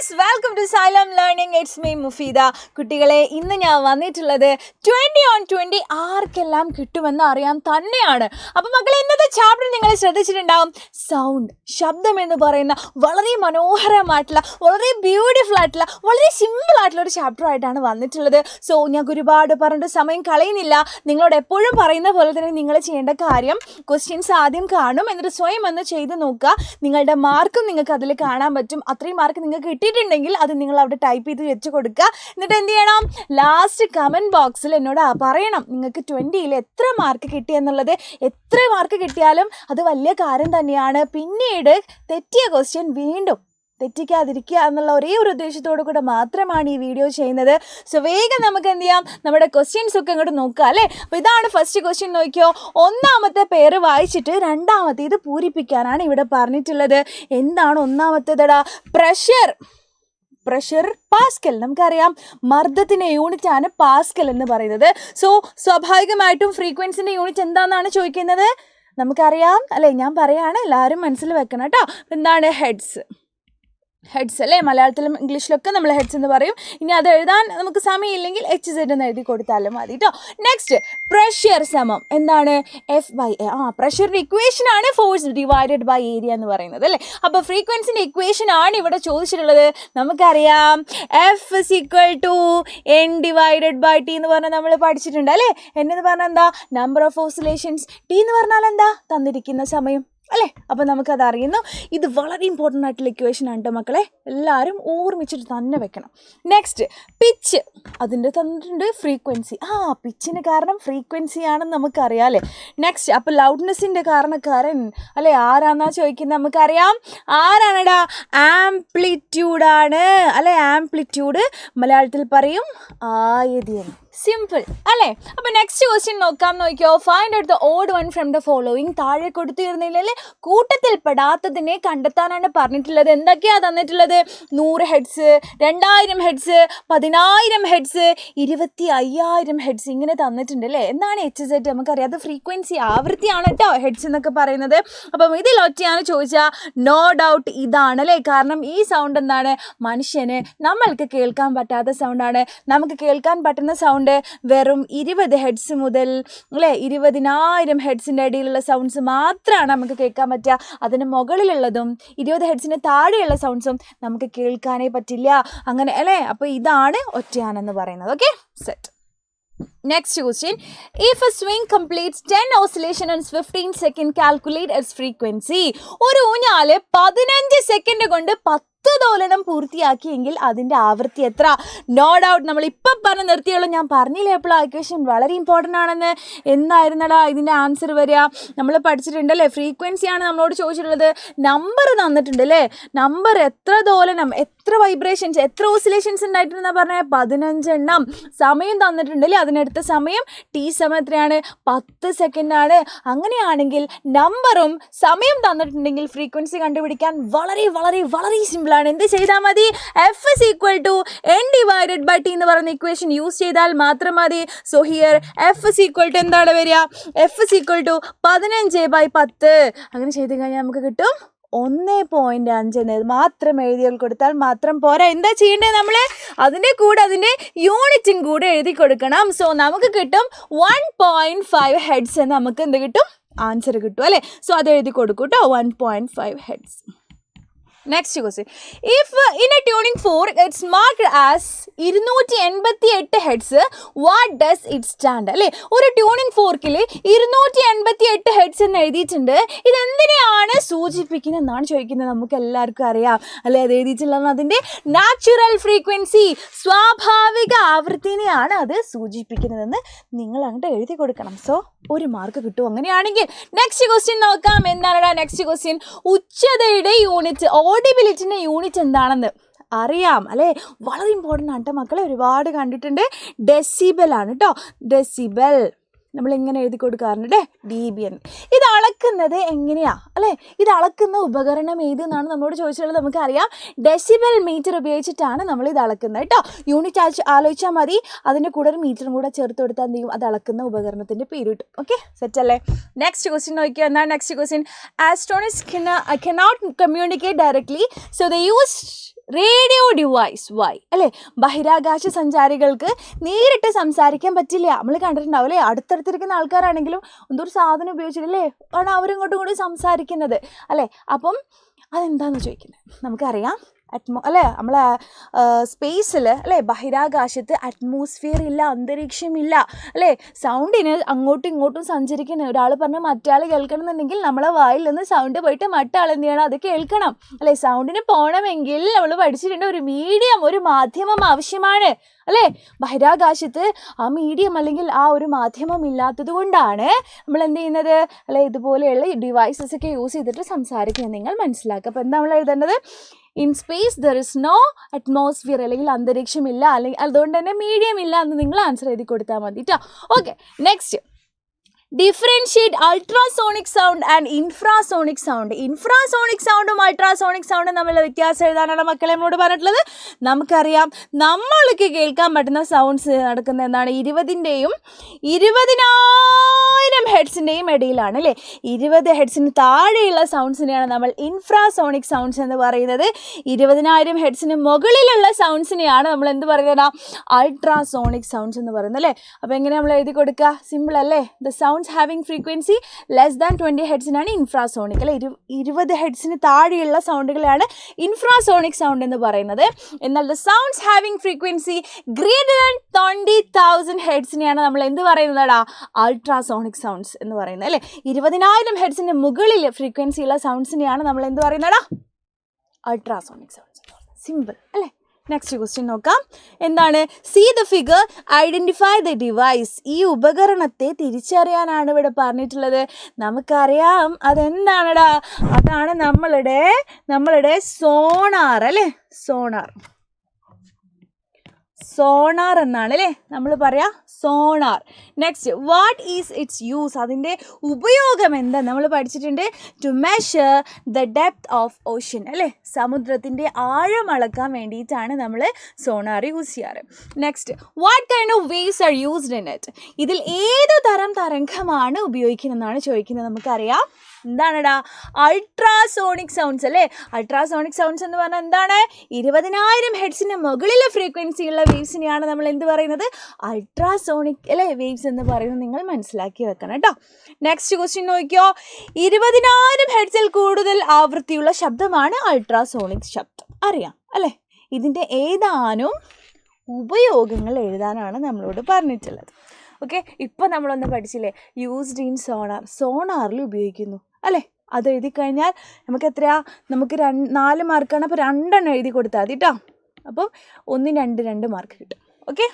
Guys, welcome to Xylem Learning. It's me Mufeeda. കുട്ടികളെ, ഇന്ന് ഞാൻ വന്നിട്ടുള്ളത് 20 on 20 ആർക്കെല്ലാം കിട്ടുമെന്ന് അറിയാൻ തന്നെയാണ്. അപ്പം മക്കളെ, ഇന്നത്തെ ചാപ്റ്റർ നിങ്ങൾ ശ്രദ്ധിച്ചിട്ടുണ്ടാവും. സൗണ്ട്, ശബ്ദം എന്ന് പറയുന്ന വളരെ മനോഹരമായിട്ടുള്ള, വളരെ ബ്യൂട്ടിഫുൾ ആയിട്ടുള്ള, വളരെ സിമ്പിൾ ആയിട്ടുള്ള ഒരു ചാപ്റ്റർ ആയിട്ടാണ് വന്നിട്ടുള്ളത്. സോ ഞങ്ങൾക്ക് ഒരുപാട് പറഞ്ഞിട്ട് സമയം കളയുന്നില്ല. നിങ്ങളോട് എപ്പോഴും പറയുന്ന പോലെ തന്നെ നിങ്ങൾ ചെയ്യേണ്ട കാര്യം, ക്വസ്റ്റ്യൻസ് ആദ്യം കാണും, എന്നിട്ട് സ്വയം ഒന്ന് ചെയ്ത് നോക്കുക. നിങ്ങളുടെ മാർക്കും നിങ്ങൾക്ക് അതിൽ കാണാൻ പറ്റും. അത്രയും മാർക്ക് നിങ്ങൾക്ക് കിട്ടിയിട്ടുണ്ടെങ്കിൽ അത് നിങ്ങൾ അവിടെ ടൈപ്പ് ചെയ്ത് വെച്ച് കൊടുക്കുക. എന്നിട്ട് എന്ത് ചെയ്യണം, ലാസ്റ്റ് കമൻറ്റ് ബോക്സിൽ എന്നോട് പറയണം നിങ്ങൾക്ക് 20ൽ എത്ര മാർക്ക് കിട്ടിയെന്നുള്ളത്. എത്ര മാർക്ക് കിട്ടിയാലും അത് വലിയ കാര്യം തന്നെയാണ്. പിന്നീട് തെറ്റിയ ക്വസ്റ്റ്യൻ വീണ്ടും തെറ്റിക്കാതിരിക്കുക എന്നുള്ള ഒരേ ഒരു ഉദ്ദേശത്തോടു കൂടെ മാത്രമാണ് ഈ വീഡിയോ ചെയ്യുന്നത്. സോ വേഗം നമുക്ക് എന്ത് ചെയ്യാം, നമ്മുടെ ക്വസ്റ്റ്യൻസ് ഒക്കെ ഇങ്ങോട്ട് നോക്കുക അല്ലേ. അപ്പോൾ ഇതാണ് ഫസ്റ്റ് ക്വസ്റ്റ്യൻ. നോക്കിയോ, ഒന്നാമത്തെ പേര് വായിച്ചിട്ട് രണ്ടാമത്തേത് പൂരിപ്പിക്കാനാണ് ഇവിടെ പറഞ്ഞിട്ടുള്ളത്. എന്താണ് ഒന്നാമത്തേതടാ? Pressure Pascal. നമുക്കറിയാം മർദ്ദത്തിൻ്റെ യൂണിറ്റാണ് പാസ്കൽ എന്ന് പറയുന്നത്. സോ സ്വാഭാവികമായിട്ടും ഫ്രീക്വൻസിൻ്റെ യൂണിറ്റ് എന്താണെന്നാണ് ചോദിക്കുന്നത്. നമുക്കറിയാം അല്ലേ, ഞാൻ പറയാണ്, എല്ലാവരും മനസ്സിൽ വെക്കണം കേട്ടോ. എന്താണ്? ഹെഡ്സ് അല്ലേ. മലയാളത്തിലും ഇംഗ്ലീഷിലൊക്കെ നമ്മൾ ഹെഡ്സ് എന്ന് പറയും. ഇനി അത് എഴുതാൻ നമുക്ക് സമയമില്ലെങ്കിൽ HZ എന്ന് എഴുതി കൊടുത്താലും മതി കേട്ടോ. നെക്സ്റ്റ്, പ്രഷർ സമം എന്താണ്? F/A. പ്രഷറിൻ്റെ ഇക്വേഷനാണ് ഫോഴ്സ് ഡിവൈഡഡ് ബൈ ഏരിയ എന്ന് പറയുന്നത് അല്ലേ. അപ്പോൾ ഫ്രീക്വൻസിൻ്റെ ഇക്വേഷൻ ആണ് ഇവിടെ ചോദിച്ചിട്ടുള്ളത്. നമുക്കറിയാം F = N/T എന്ന് പറഞ്ഞാൽ നമ്മൾ പഠിച്ചിട്ടുണ്ട് അല്ലേ. എന്ന് പറഞ്ഞാൽ എന്താ? Number of oscillations. T എന്ന് പറഞ്ഞാൽ എന്താ? തന്നിരിക്കുന്ന സമയം അല്ലേ. അപ്പോൾ നമുക്കത് അറിയുന്നു. ഇത് വളരെ ഇമ്പോർട്ടൻ്റ് ആയിട്ടുള്ള ഇക്വേഷൻ ആണ് കേട്ടോ മക്കളെ. എല്ലാവരും ഓർമ്മിച്ചിട്ട് തന്നെ വെക്കണം. Next, pitch. അതിൻ്റെ തന്നിട്ടുണ്ട് ഫ്രീക്വൻസി. പിച്ചിന് കാരണം ഫ്രീക്വൻസി ആണെന്ന് നമുക്കറിയാം അല്ലേ. നെക്സ്റ്റ്, അപ്പോൾ ലൗഡ്നെസ്സിൻ്റെ കാരണക്കാരൻ അല്ലേ ആരാന്നാ ചോദിക്കുന്നത്. നമുക്കറിയാം ആരാണെടാ? ആംപ്ലിറ്റ്യൂഡാണ് അല്ലേ. ആംപ്ലിറ്റ്യൂഡ് മലയാളത്തിൽ പറയും ആയതിയൻ. സിമ്പിൾ അല്ലേ. അപ്പോൾ നെക്സ്റ്റ് ക്വസ്റ്റ്യൻ നോക്കിയോ. Find out the odd one from the following. താഴെ കൊടുത്തിരുന്നില്ലേ, കൂട്ടത്തിൽ പെടാത്തതിനെ കണ്ടെത്താനാണ് പറഞ്ഞിട്ടുള്ളത്. എന്തൊക്കെയാണ് തന്നിട്ടുള്ളത്? 100 ഹെഡ്സ്, 2000 ഹെഡ്സ്, 10000 ഹെഡ്സ്, 25000 ഹെഡ്സ് ഇങ്ങനെ തന്നിട്ടുണ്ട് അല്ലേ. എന്താണ് HZ? നമുക്കറിയാം അത് ഫ്രീക്വൻസി, ആവൃത്തിയാണ് കേട്ടോ ഹെഡ്സ് എന്നൊക്കെ പറയുന്നത്. അപ്പം ഇതിലൊറ്റയാണ് ചോദിച്ചാൽ നോ ഡൗട്ട് ഇതാണ് അല്ലേ. കാരണം ഈ സൗണ്ട് എന്താണ്? മനുഷ്യന് നമ്മൾക്ക് കേൾക്കാൻ പറ്റാത്ത സൗണ്ടാണ്. നമുക്ക് കേൾക്കാൻ പറ്റുന്ന സൗണ്ട് വെറും 20 ഹെഡ്സ് മുതൽ അല്ലേ 20000 ഹെഡ്സിൻ്റെ ഇടയിലുള്ള സൗണ്ട്സ് മാത്രമാണ് നമുക്ക് കേൾക്കാൻ പറ്റുക. അതിന് മുകളിലുള്ളതും 20 ഹെഡ്സിന് താഴെയുള്ള സൗണ്ട്സും നമുക്ക് കേൾക്കാനേ പറ്റില്ല. അങ്ങനെ അല്ലേ. അപ്പോൾ ഇതാണ് ഒറ്റയാനെന്ന് പറയുന്നത്. Okay, set. Next question, if a swing completes 10 oscillation in 15 seconds, calculate its frequency. ഒരു ഊഞ്ഞാല് 15 സെക്കൻഡ് കൊണ്ട് 10 ദോലനം പൂർത്തിയാക്കിയെങ്കിൽ അതിൻ്റെ ആവൃത്തി എത്ര? നോ ഡൗട്ട് നമ്മൾ ഇപ്പം പറഞ്ഞ് നിർത്തിയുള്ളൂ. ഞാൻ പറഞ്ഞില്ലേ എപ്പോഴും ആ ഇക്വേഷൻ വളരെ ഇമ്പോർട്ടൻ്റ് ആണെന്ന്. എന്തായിരുന്നടാ ഇതിൻ്റെ ആൻസർ വരിക? നമ്മൾ പഠിച്ചിട്ടുണ്ടല്ലേ, ഫ്രീക്വൻസിയാണ് നമ്മളോട് ചോദിച്ചിട്ടുള്ളത്. നമ്പർ തന്നിട്ടുണ്ട് അല്ലേ. നമ്പർ എത്ര ദോലനം, എത്ര വൈബ്രേഷൻസ്, എത്ര ഓസിലേഷൻസ് ഉണ്ടായിട്ടുണ്ടെന്നാണ് പറഞ്ഞാൽ 15 എണ്ണം. സമയം തന്നിട്ടുണ്ടല്ലേ, അതിനടുത്ത സമയം T സമയം എത്രയാണ്? 10 സെക്കൻഡാണ്. അങ്ങനെയാണെങ്കിൽ നമ്പറും സമയം തന്നിട്ടുണ്ടെങ്കിൽ ഫ്രീക്വൻസി കണ്ടുപിടിക്കാൻ വളരെ വളരെ വളരെ സിമ്പിളാണ്. എന്ത് ചെയ്താൽ മതി? F = N/T എന്ന് പറയുന്ന ഇക്വേഷൻ യൂസ് ചെയ്താൽ മാത്രം മതി. സോ ഹിയർ F = എന്താണ് വരിക? F = 15/10. അങ്ങനെ ചെയ്ത് കഴിഞ്ഞാൽ നമുക്ക് കിട്ടും 1.5 എന്ന് മാത്രം എഴുതി കൊടുത്താൽ മാത്രം പോരാ. എന്താ ചെയ്യേണ്ടത്? നമ്മൾ അതിൻ്റെ കൂടെ അതിൻ്റെ യൂണിറ്റും കൂടെ എഴുതി കൊടുക്കണം. സോ നമുക്ക് കിട്ടും 1.5 ഹെഡ്സ് എന്ന് നമുക്ക് എന്ത് കിട്ടും? ആൻസർ കിട്ടും അല്ലേ. സോ അത് എഴുതി കൊടുക്കും കേട്ടോ, 1.5 heads. Next question, if in a tuning fork it's marked as 288 hertz, what does it stand? അല്ലേ, ഒരു ട്യൂണിംഗ് ഫോർക്കിൽ 288 ഹെഡ്സ് എന്ന് എഴുതിയിട്ടുണ്ട്. ഇതെന്തിനെയാണ് സൂചിപ്പിക്കുന്നത് എന്നാണ് ചോദിക്കുന്നത്. നമുക്ക് എല്ലാവർക്കും അറിയാം അല്ലേ, അത് എഴുതിയിട്ടുള്ളത് അതിൻ്റെ നാച്ചുറൽ ഫ്രീക്വൻസി, സ്വാഭാവിക ആവൃത്തിനെയാണ് അത് സൂചിപ്പിക്കുന്നതെന്ന് നിങ്ങൾ അങ്ങോട്ട് എഴുതി കൊടുക്കണം. സോ 1 മാർക്ക് കിട്ടും അങ്ങനെയാണെങ്കിൽ. നെക്സ്റ്റ് ക്വസ്റ്റ്യൻ നോക്കാം. എന്താണ് നെക്സ്റ്റ് ക്വസ്റ്റ്യൻ? ഉച്ചതയുടെ യൂണിറ്റ്, ഓഡിബിലിറ്റിൻ്റെ യൂണിറ്റ് എന്താണെന്ന് അറിയാം അല്ലേ. വളരെ ഇമ്പോർട്ടൻ്റ് ആണ് കേട്ടോ മക്കളെ, ഒരുപാട് കണ്ടിട്ടുണ്ട്. ഡെസിബൽ ആണ് കേട്ടോ. ഡെസിബൽ നമ്മളിങ്ങനെ എഴുതി കൊടുക്കാറുണ്ട് dBn. ഇത് അളക്കുന്നത് എങ്ങനെയാ അല്ലേ? ഇത് അളക്കുന്ന ഉപകരണം ഏതെന്നാണ് നമ്മളോട് ചോദിച്ചിട്ടുള്ളത്. നമുക്കറിയാം ഡെസിബൽ മീറ്റർ ഉപയോഗിച്ചിട്ടാണ് നമ്മൾ ഇത് അളക്കുന്നത് കേട്ടോ. യൂണിറ്റ് ആലോചിച്ചാൽ മതി, അതിൻ്റെ കൂടെ ഒരു മീറ്ററും കൂടെ ചേർത്ത് കൊടുത്താൽ എന്ത് ചെയ്യും? അത് അളക്കുന്ന ഉപകരണത്തിൻ്റെ പേര് കിട്ടും. ഓക്കെ, സെറ്റ് അല്ലേ. നെക്സ്റ്റ് ക്വസ്റ്റ്യൻ നോക്കിയാൽ എന്താണ് next question? Astronauts cannot communicate directly, so they use radio device why അല്ലേ? ബഹിരാകാശ സഞ്ചാരികൾക്ക് നേരിട്ട് സംസാരിക്കാൻ പറ്റില്ല. നമ്മൾ കണ്ടിട്ടുണ്ടാവും അല്ലേ? അടുത്തടുത്തിരിക്കുന്ന ആൾക്കാരാണെങ്കിലും എന്തൊരു സാധനം ഉപയോഗിച്ചിട്ടല്ലേ ആണ് അവരിങ്ങോട്ടും ഇങ്ങോട്ടും സംസാരിക്കുന്നത് അല്ലേ? അപ്പം അതെന്താണെന്ന് ചോദിക്കുന്നത് നമുക്കറിയാം. അല്ലേ, നമ്മളെ സ്പേസിൽ അല്ലേ, ബഹിരാകാശത്ത് അറ്റ്മോസ്ഫിയർ ഇല്ല, അന്തരീക്ഷമില്ല അല്ലേ? സൗണ്ടിന് അങ്ങോട്ടും ഇങ്ങോട്ടും സഞ്ചരിക്കണം. ഒരാൾ പറഞ്ഞാൽ മറ്റാൾ കേൾക്കണം എന്നുണ്ടെങ്കിൽ നമ്മളെ വായിൽ നിന്ന് സൗണ്ട് പോയിട്ട് മറ്റാൾ എന്ത് ചെയ്യണം? അത് കേൾക്കണം അല്ലേ? സൗണ്ടിന് പോകണമെങ്കിൽ നമ്മൾ പഠിച്ചിട്ടുണ്ട് ഒരു മീഡിയം, ഒരു മാധ്യമം ആവശ്യമാണ് അല്ലേ? ബഹിരാകാശത്ത് ആ മീഡിയം അല്ലെങ്കിൽ ആ ഒരു മാധ്യമം ഇല്ലാത്തത് കൊണ്ടാണ് നമ്മൾ എന്ത് ചെയ്യുന്നത് അല്ലേ? ഇതുപോലെയുള്ള ഡിവൈസസ് ഒക്കെ യൂസ് ചെയ്തിട്ട് സംസാരിക്കുന്നത്. നിങ്ങൾ മനസ്സിലാക്കുക. അപ്പോൾ എന്താ നമ്മൾ എഴുതേണ്ടത്? In space there is no atmosphere, അല്ലെങ്കിൽ അന്തരീക്ഷമില്ല, അല്ലെങ്കിൽ അതുകൊണ്ട് തന്നെ മീഡിയം ഇല്ല എന്ന് നിങ്ങൾ ആൻസർ എഴുതി കൊടുത്താൽ മതി കേട്ടോ. Okay, next. Differentiate ultrasonic sound and infrasonic sound. Infrasonic സൗണ്ടും അൾട്രാസോണിക് സൗണ്ടും തമ്മിലുള്ള വ്യത്യാസം എഴുതാനാണ് മക്കളെ നമ്മളോട് പറഞ്ഞിട്ടുള്ളത്. നമുക്കറിയാം നമ്മൾക്ക് കേൾക്കാൻ പറ്റുന്ന സൗണ്ട്സ് നടക്കുന്ന എന്താണ്? 20ൻ്റെയും 20,000 ഹെഡ്സിൻ്റെയും ഇടയിലാണ് അല്ലേ? 20 ഹെഡ്സിന് താഴെയുള്ള സൗണ്ട്സിനെയാണ് നമ്മൾ ഇൻഫ്രാസോണിക് സൗണ്ട്സ് എന്ന് പറയുന്നത്. 20,000 ഹെഡ്സിന് മുകളിലുള്ള സൗണ്ട്സിനെയാണ് നമ്മൾ എന്ത് പറയുന്നത്? അൾട്രാസോണിക് സൗണ്ട്സ് എന്ന് പറയുന്നത് അല്ലേ? അപ്പോൾ എങ്ങനെ നമ്മൾ എഴുതി കൊടുക്കുക? സിമ്പിൾ അല്ലേ? The sound having frequency less than 20 ഹെഡ്സിനാണ് ഇൻഫ്രാസോണിക് അല്ലെ? 20 ഹെഡ്സിന് താഴെയുള്ള സൗണ്ടുകളാണ് ഇൻഫ്രാസോണിക് സൗണ്ട് എന്ന് പറയുന്നത്. എന്നാൽ the sounds having frequency greater than 20,000 ഹെഡ്സിനെയാണ് നമ്മൾ എന്ത് പറയുന്നതാ? അൾട്രാസോണിക് സൗണ്ട്സ് എന്ന് പറയുന്നത് അല്ലേ? 20,000 ഹെഡ്സിന് മുകളിൽ ഫ്രീക്വൻസി ഉള്ള സൗണ്ട്സിനെയാണ് നമ്മൾ എന്ത് പറയുന്നതാ? Ultrasonic sounds. സിമ്പിൾ അല്ലേ? നെക്സ്റ്റ് ക്വസ്റ്റ്യൻ നോക്കാം. എന്താണ്? See the figure, identify the device. ഈ ഉപകരണത്തെ തിരിച്ചറിയാനാണ് ഇവിടെ പറഞ്ഞിട്ടുള്ളത്. നമുക്കറിയാം അതെന്താണെടാ? അതാണ് നമ്മളുടെ സോണാർ അല്ലേ? സോണാർ എന്നാണ് അല്ലേ നമ്മൾ പറയാ? Sonar. Next, what is its use? അതിൻ്റെ ഉപയോഗം എന്താ? നമ്മൾ പഠിച്ചിട്ടുണ്ട്. To measure the depth of ocean അല്ലേ? സമുദ്രത്തിൻ്റെ ആഴം അളക്കാൻ വേണ്ടിയിട്ടാണ് നമ്മൾ സോണാർ യൂസ് ചെയ്യാറ്. Next, what kind of waves are used in it? ഇതിൽ ഏത് തരം തരംഗമാണ് ഉപയോഗിക്കുന്നതെന്നാണ് ചോദിക്കുന്നത്. നമുക്കറിയാം എന്താണെടാ? അൾട്രാസോണിക് സൗണ്ട്സ് അല്ലേ? അൾട്രാസോണിക് സൗണ്ട്സ് എന്ന് പറഞ്ഞാൽ എന്താണ്? 20,000 ഹെഡ്സിന് മുകളിലെ ഫ്രീക്വൻസി ഉള്ള വേവ്സിനെയാണ് നമ്മൾ എന്ത് പറയുന്നത്? അൾട്രാസോണിക് അല്ലേ വേവ്സ് എന്ന് പറയുന്നത്. നിങ്ങൾ മനസ്സിലാക്കി വെക്കണം കേട്ടോ. നെക്സ്റ്റ് ക്വസ്റ്റ്യൻ നോക്കിയോ. 20,000 ഹെഡ്സിൽ കൂടുതൽ ആവൃത്തിയുള്ള ശബ്ദമാണ് അൾട്രാസോണിക് ശബ്ദം. അറിയാം അല്ലേ? ഇതിൻ്റെ ഏതാനും ഉപയോഗങ്ങൾ എഴുതാനാണ് നമ്മളോട് പറഞ്ഞിട്ടുള്ളത്. ഓക്കെ, ഇപ്പം നമ്മളൊന്ന് പഠിച്ചില്ലേ? Used in sonar. സോണാറിൽ ഉപയോഗിക്കുന്നു അല്ലേ? അത് എഴുതി കഴിഞ്ഞാൽ നമുക്ക് എത്രയാ? നമുക്ക് 4 മാർക്കാണ്. അപ്പോൾ 2 എണ്ണം എഴുതി കൊടുത്താൽ മതി കേട്ടോ. അപ്പം 1 2 മാർക്ക് കിട്ടും. ഓക്കെ,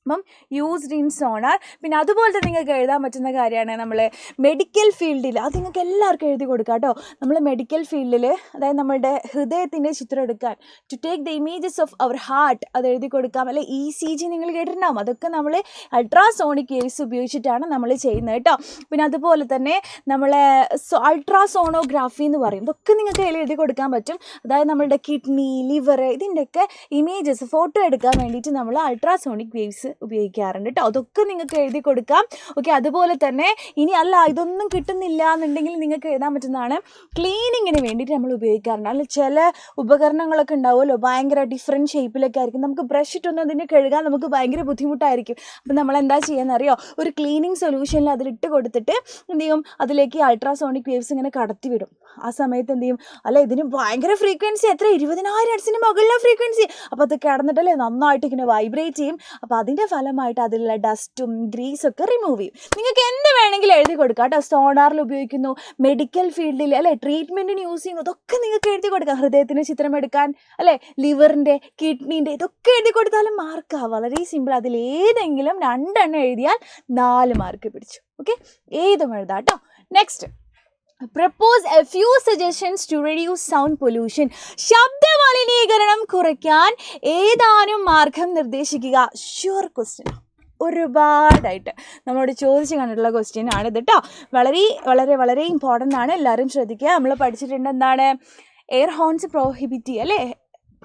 അപ്പം യൂസ്ഡ് ഇൻ സോണാർ. പിന്നെ അതുപോലെ തന്നെ നിങ്ങൾക്ക് എഴുതാൻ പറ്റുന്ന കാര്യമാണ് നമ്മൾ മെഡിക്കൽ ഫീൽഡിൽ. അത് നിങ്ങൾക്ക് എല്ലാവർക്കും എഴുതി കൊടുക്കാം കേട്ടോ. നമ്മൾ മെഡിക്കൽ ഫീൽഡിൽ, അതായത് നമ്മളുടെ ഹൃദയത്തിൻ്റെ ചിത്രം എടുക്കാൻ, to take the images of our heart, അത് എഴുതി കൊടുക്കാം. അല്ലെ ECG നിങ്ങൾ കേട്ടിട്ടുണ്ടാവും. അതൊക്കെ നമ്മൾ അൾട്രാസോണിക് വേവ്സ് ഉപയോഗിച്ചിട്ടാണ് നമ്മൾ ചെയ്യുന്നത് കേട്ടോ. പിന്നെ അതുപോലെ തന്നെ നമ്മളെ അൾട്രാസോണോഗ്രാഫി എന്ന് പറയും. ഇതൊക്കെ നിങ്ങൾക്ക് എഴുതി കൊടുക്കാൻ പറ്റും. അതായത് നമ്മളുടെ കിഡ്നി, ലിവർ, ഇതിൻ്റെയൊക്കെ ഇമേജസ് ഫോട്ടോ എടുക്കാൻ വേണ്ടിയിട്ട് നമ്മൾ അൾട്രാസോണിക് വേവ്സ് ഉപയോഗിക്കാറുണ്ട് കേട്ടോ. അതൊക്കെ നിങ്ങൾക്ക് എഴുതി കൊടുക്കാം. ഓക്കെ, അതുപോലെ തന്നെ ഇനി അല്ല ഇതൊന്നും കിട്ടുന്നില്ല എന്നുണ്ടെങ്കിൽ നിങ്ങൾക്ക് എഴുതാൻ പറ്റുന്നതാണ് ക്ലീനിങ്ങിന് വേണ്ടിയിട്ട് നമ്മൾ ഉപയോഗിക്കാറുണ്ട്. അല്ല ചില ഉപകരണങ്ങളൊക്കെ ഉണ്ടാവുമല്ലോ, ഭയങ്കര ഡിഫറെൻറ്റ് ഷേപ്പിലൊക്കെ ആയിരിക്കും. നമുക്ക് ബ്രഷ് ഇട്ടൊന്നും അതിനെ കഴുകാൻ നമുക്ക് ഭയങ്കര ബുദ്ധിമുട്ടായിരിക്കും. അപ്പം നമ്മൾ എന്താ ചെയ്യാന്നറിയോ? ഒരു ക്ലീനിങ് സൊല്യൂഷനിൽ അതിലിട്ട് കൊടുത്തിട്ട് എന്ത് ചെയ്യും? അതിലേക്ക് അൾട്രാസോണിക് വേവ്സ് ഇങ്ങനെ കടത്തി വിടും. ആ സമയത്ത് എന്ത് ചെയ്യും? അല്ല ഇതിന് ഭയങ്കര ഫ്രീക്വൻസി, എത്ര 20,000 ഹെർട്സിന് മുകളിലെ ഫ്രീക്വൻസി. അപ്പോൾ അത് കിടന്നിട്ടല്ലേ നന്നായിട്ട് ഇങ്ങനെ വൈബ്രേറ്റ് ചെയ്യും. അപ്പോൾ അതിൻ്റെ ഫലമായിട്ട് അതിലുള്ള ഡസ്റ്റും ഗ്രീസൊക്കെ റിമൂവ് ചെയ്യും. നിങ്ങൾക്ക് എന്ത് വേണമെങ്കിലും എഴുതി കൊടുക്കാം കേട്ടോ. സോണാറിൽ ഉപയോഗിക്കുന്നു, മെഡിക്കൽ ഫീൽഡിൽ അല്ലേ ട്രീറ്റ്മെൻറ്റിന് യൂസ് ചെയ്യുന്നു, അതൊക്കെ നിങ്ങൾക്ക് എഴുതി കൊടുക്കാം. ഹൃദയത്തിൻ്റെ ചിത്രം എടുക്കാൻ അല്ലേ, ലിവറിൻ്റെ, കിഡ്നീൻ്റെ, ഇതൊക്കെ എഴുതി കൊടുത്താലും മാർക്കാണ്. വളരെ സിമ്പിൾ. അതിലേതെങ്കിലും 2 എണ്ണം എഴുതിയാൽ 4 മാർക്ക് പിടിച്ചു. ഓക്കെ, ഏതും എഴുതാം കേട്ടോ. Next, propose a few suggestions to reduce sound pollution. ശബ്ദ മലിനീകരണം കുറയ്ക്കാൻ ഏതാനും മാർഗം നിർദ്ദേശിക്കുക. ഷുവർ ക്വസ്റ്റ്യൻ, ഒരുപാടായിട്ട് നമ്മളോട് ചോദിച്ച് കണ്ടിട്ടുള്ള ക്വസ്റ്റ്യൻ ആണ് ഇത് കേട്ടോ. വളരെ വളരെ വളരെ ഇമ്പോർട്ടൻ്റ് ആണ്. എല്ലാവരും ശ്രദ്ധിക്കുക. നമ്മൾ പഠിച്ചിട്ടുണ്ട് എന്താണ്? എയർ ഹോൺസ് പ്രോഹിബിറ്റ് അല്ലേ?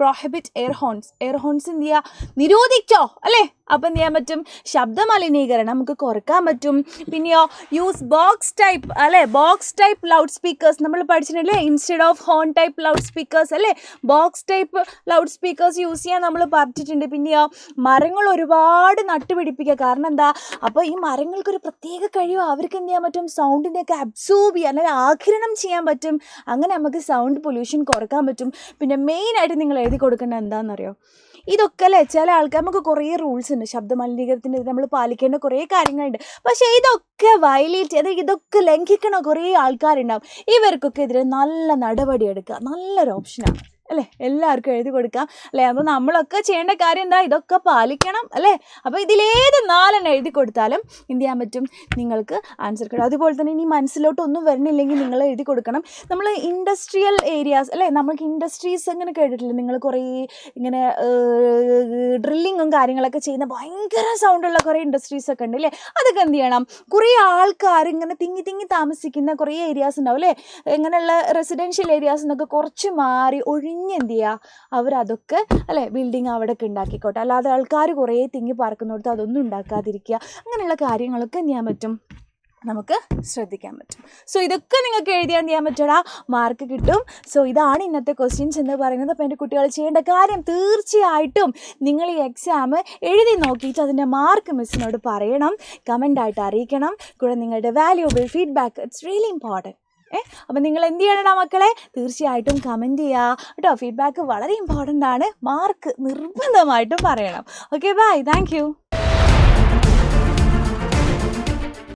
Prohibit air horns. Air horns എന്ത് ചെയ്യുക? നിരോധിച്ചോ അല്ലേ? അപ്പം എന്ത് ചെയ്യാൻ പറ്റും? ശബ്ദ മലിനീകരണം നമുക്ക് കുറക്കാൻ പറ്റും. പിന്നെയോ യൂസ് ബോക്സ് ടൈപ്പ് അല്ലേ, ബോക്സ് ടൈപ്പ് ലൗഡ് സ്പീക്കേഴ്സ് നമ്മൾ പഠിച്ചിട്ടില്ലേ, instead of horn type loud speakers അല്ലേ, box type loud speakers use ചെയ്യാൻ നമ്മൾ പറഞ്ഞിട്ടുണ്ട്. പിന്നെയോ മരങ്ങൾ ഒരുപാട് നട്ടുപിടിപ്പിക്കുക. കാരണം എന്താ? അപ്പോൾ ഈ മരങ്ങൾക്കൊരു പ്രത്യേക കഴിവ്, അവർക്ക് എന്ത് ചെയ്യാൻ പറ്റും? സൗണ്ടിനെയൊക്കെ അബ്സോർബ് ചെയ്യാൻ അല്ലെങ്കിൽ ആഗിരണം ചെയ്യാൻ പറ്റും. അങ്ങനെ നമുക്ക് സൗണ്ട് പൊല്യൂഷൻ കുറക്കാൻ പറ്റും. പിന്നെ മെയിനായിട്ട് നിങ്ങൾ എഴുതി കൊടുക്കേണ്ടത് എന്താണെന്നറിയോ? ഇതൊക്കെ അല്ലേ ചില ആൾക്കാർ, നമുക്ക് കുറേ റൂൾസ് ഉണ്ട് ശബ്ദ മലിനീകരണത്തിൻ്റെ, നമ്മൾ പാലിക്കേണ്ട കുറേ കാര്യങ്ങളുണ്ട്. പക്ഷേ ഇതൊക്കെ വയലേറ്റ്, അതായത് ഇതൊക്കെ ലംഘിക്കണ കുറേ ആൾക്കാരുണ്ടാവും. ഇവർക്കൊക്കെ എതിരെ നല്ല നടപടി എടുക്കുക നല്ലൊരു ഓപ്ഷനാണ് അല്ലേ, എല്ലാവർക്കും എഴുതി കൊടുക്കാം അല്ലേ. അപ്പോൾ നമ്മളൊക്കെ ചെയ്യേണ്ട കാര്യം എന്താ? ഇതൊക്കെ പാലിക്കണം അല്ലേ. അപ്പോൾ ഇതിലേത് 4 എഴുതി കൊടുത്താലും എന്ത് ചെയ്യാൻ പറ്റും? നിങ്ങൾക്ക് ആൻസർ കിട്ടും. അതുപോലെ തന്നെ ഇനി മനസ്സിലോട്ടൊന്നും വരണില്ലെങ്കിൽ നിങ്ങൾ എഴുതി കൊടുക്കണം. നമ്മൾ ഇൻഡസ്ട്രിയൽ ഏരിയാസ് അല്ലേ, നമ്മൾക്ക് ഇൻഡസ്ട്രീസ് അങ്ങനെ കേട്ടിട്ടില്ല നിങ്ങൾ? കുറേ ഇങ്ങനെ ഡ്രില്ലിങ്ങും കാര്യങ്ങളൊക്കെ ചെയ്യുന്ന ഭയങ്കര സൗണ്ടുള്ള കുറേ ഇൻഡസ്ട്രീസൊക്കെ ഉണ്ട് അല്ലേ. അതൊക്കെ എന്ത് ചെയ്യണം? കുറേ ആൾക്കാർ ഇങ്ങനെ തിങ്ങി തിങ്ങി താമസിക്കുന്ന കുറേ ഏരിയാസ് ഉണ്ടാവും അല്ലേ. ഇങ്ങനെയുള്ള റെസിഡൻഷ്യൽ ഏരിയാസ് എന്നൊക്കെ കുറച്ച് മാറി എന്ത് ചെയ്യുക? അവരതൊക്കെ അല്ലേ ബിൽഡിങ് അവിടെയൊക്കെ ഉണ്ടാക്കിക്കോട്ടെ. അല്ലാതെ ആൾക്കാർ കുറേ തിങ്ങി പാർക്കുന്നിടത്ത് അതൊന്നും ഉണ്ടാക്കാതിരിക്കുക. അങ്ങനെയുള്ള കാര്യങ്ങളൊക്കെ എന്ത് ചെയ്യാൻ പറ്റും? നമുക്ക് ശ്രദ്ധിക്കാൻ പറ്റും. സോ ഇതൊക്കെ നിങ്ങൾക്ക് എഴുതിയാൽ എന്ത് ചെയ്യാൻ പറ്റടാ? മാർക്ക് കിട്ടും. സോ ഇതാണ് ഇന്നത്തെ ക്വസ്റ്റ്യൻസ് എന്ന് പറയുന്നത്. അപ്പോൾ എൻ്റെ കുട്ടികൾ ചെയ്യേണ്ട കാര്യം തീർച്ചയായിട്ടും നിങ്ങൾ ഈ എക്സാം എഴുതി നോക്കിയിട്ട് അതിൻ്റെ മാർക്ക് മിസ്സിനോട് പറയണം, കമൻ്റായിട്ട് അറിയിക്കണം. കൂടെ നിങ്ങളുടെ valuable feedback, it's really important. അപ്പം നിങ്ങൾ എന്ത് ചെയ്യണം മക്കളെ? തീർച്ചയായിട്ടും കമൻറ്റ് ചെയ്യുക കേട്ടോ. ഫീഡ്ബാക്ക് വളരെ ഇമ്പോർട്ടൻ്റ് ആണ്. മാർക്ക് നിർബന്ധമായിട്ടും പറയണം. Okay, bye, thank U.